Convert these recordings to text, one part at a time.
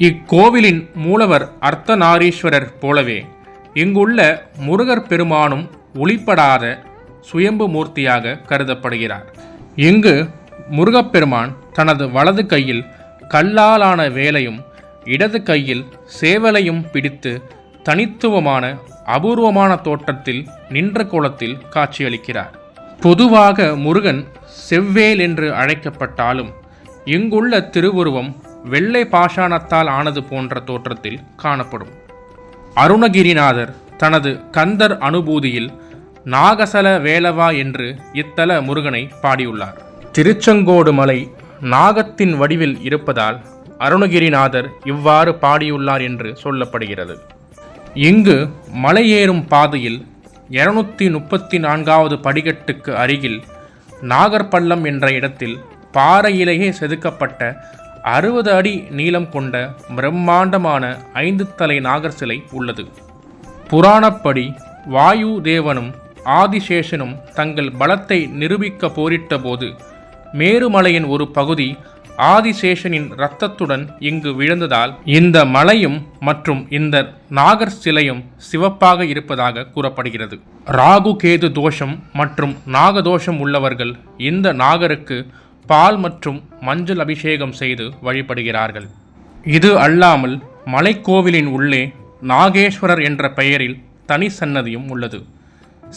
இக்கோவிலின் மூலவர் அர்த்தநாரீஸ்வரர் போலவே இங்குள்ள முருகர் பெருமானும் ஒளிப்படாத சுயம்பு மூர்த்தியாக கருதப்படுகிறார். இங்கு முருகப்பெருமான் தனது வலது கையில் கல்லாலான வேலையும் இடது கையில் சேவலையும் பிடித்து தனித்துவமான அபூர்வமான தோற்றத்தில் நின்ற கோலத்தில் காட்சியளிக்கிறார். பொதுவாக முருகன் செவ்வேல் என்று அழைக்கப்பட்டாலும் இங்குள்ள திருவுருவம் வெள்ளை பாஷாணத்தால் ஆனது போன்ற தோற்றத்தில் காணப்படும். அருணகிரிநாதர் தனது கந்தர் அனுபூதியில் நாகசல வேலவா என்று இத்தல முருகனை பாடியுள்ளார். திருச்செங்கோடு மலை நாகத்தின் வடிவில் இருப்பதால் அருணகிரிநாதர் இவ்வாறு பாடியுள்ளார் என்று சொல்லப்படுகிறது. இங்கு மலையேறும் பாதையில் 234வது படிக்கட்டுக்கு அருகில் நாகர்பள்ளம் என்ற இடத்தில் பாறையிலேயே செதுக்கப்பட்ட 60 அடி நீளம் கொண்ட பிரம்மாண்டமான 5 தலை நாகர் சிலை உள்ளது. புராணப்படி வாயு தேவனும் ஆதிசேஷனும் தங்கள் பலத்தை நிரூபிக்க போரிட்ட போது மேருமலையின் ஒரு பகுதி ஆதிசேஷனின் இரத்தத்துடன் இங்கு விழுந்ததால் இந்த மலையும் மற்றும் இந்த நாகர் சிலையும் சிவப்பாக இருப்பதாக கூறப்படுகிறது. ராகு கேது தோஷம் மற்றும் நாகதோஷம் உள்ளவர்கள் இந்த நாகருக்கு பால் மற்றும் மஞ்சள் அபிஷேகம் செய்து வழிபடுகிறார்கள். இது அல்லாமல் மலைக்கோவிலின் உள்ளே நாகேஸ்வரர் என்ற பெயரில் தனி சன்னதியும் உள்ளது.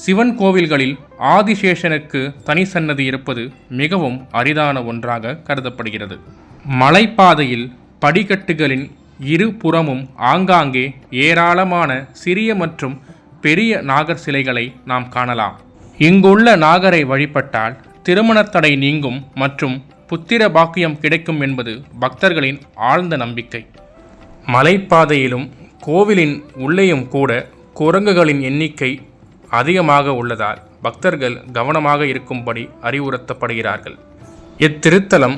சிவன் கோவில்களில் ஆதிசேஷனுக்கு தனி சன்னதி இருப்பது மிகவும் அரிதான ஒன்றாக கருதப்படுகிறது. மலைப்பாதையில் படிக்கட்டுகளின் இரு புறமும் ஆங்காங்கே ஏராளமான சிறிய மற்றும் பெரிய நாகர் சிலைகளை நாம் காணலாம். இங்குள்ள நாகரை வழிபட்டால் திருமணத்தடை நீங்கும் மற்றும் புத்திர பாக்கியம் கிடைக்கும் என்பது பக்தர்களின் ஆழ்ந்த நம்பிக்கை. மலைப்பாதையிலும் கோவிலின் உள்ளேயும் கூட குரங்குகளின் எண்ணிக்கை அதிகமாக உள்ளதால் பக்தர்கள் கவனமாக இருக்கும்படி அறிவுறுத்தப்படுகிறார்கள். இத்திருத்தலம்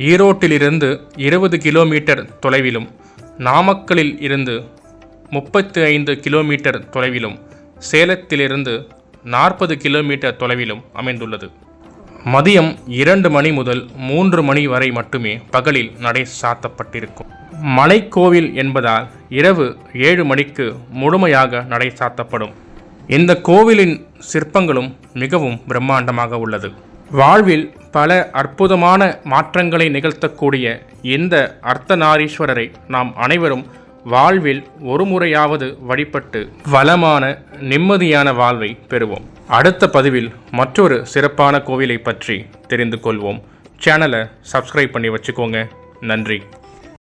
ஈரோட்டிலிருந்து 20 கிலோமீட்டர் தொலைவிலும் நாமக்கலில் இருந்து 35 கிலோமீட்டர் தொலைவிலும் சேலத்திலிருந்து 40 கிலோமீட்டர் தொலைவிலும் அமைந்துள்ளது. மதியம் 2 மணி முதல் 3 மணி வரை மட்டுமே பகலில் நடை சாத்தப்பட்டிருக்கும். மலைக்கோவில் என்பதால் இரவு 7 மணிக்கு முழுமையாக நடை சாத்தப்படும். இந்த கோவிலின் சிற்பங்களும் மிகவும் பிரம்மாண்டமாக உள்ளது. வாழ்வில் பல அற்புதமான மாற்றங்களை நிகழ்த்தக்கூடிய இந்த அர்த்தநாரீஸ்வரரை நாம் அனைவரும் வாழ்வில் ஒரு முறையாவது வழிபட்டு வளமான நிம்மதியான வாழ்வை பெறுவோம். அடுத்த பதிவில் மற்றொரு சிறப்பான கோவிலை பற்றி தெரிந்து கொள்வோம். சேனலை சப்ஸ்கிரைப் பண்ணி வச்சுக்கோங்க. நன்றி.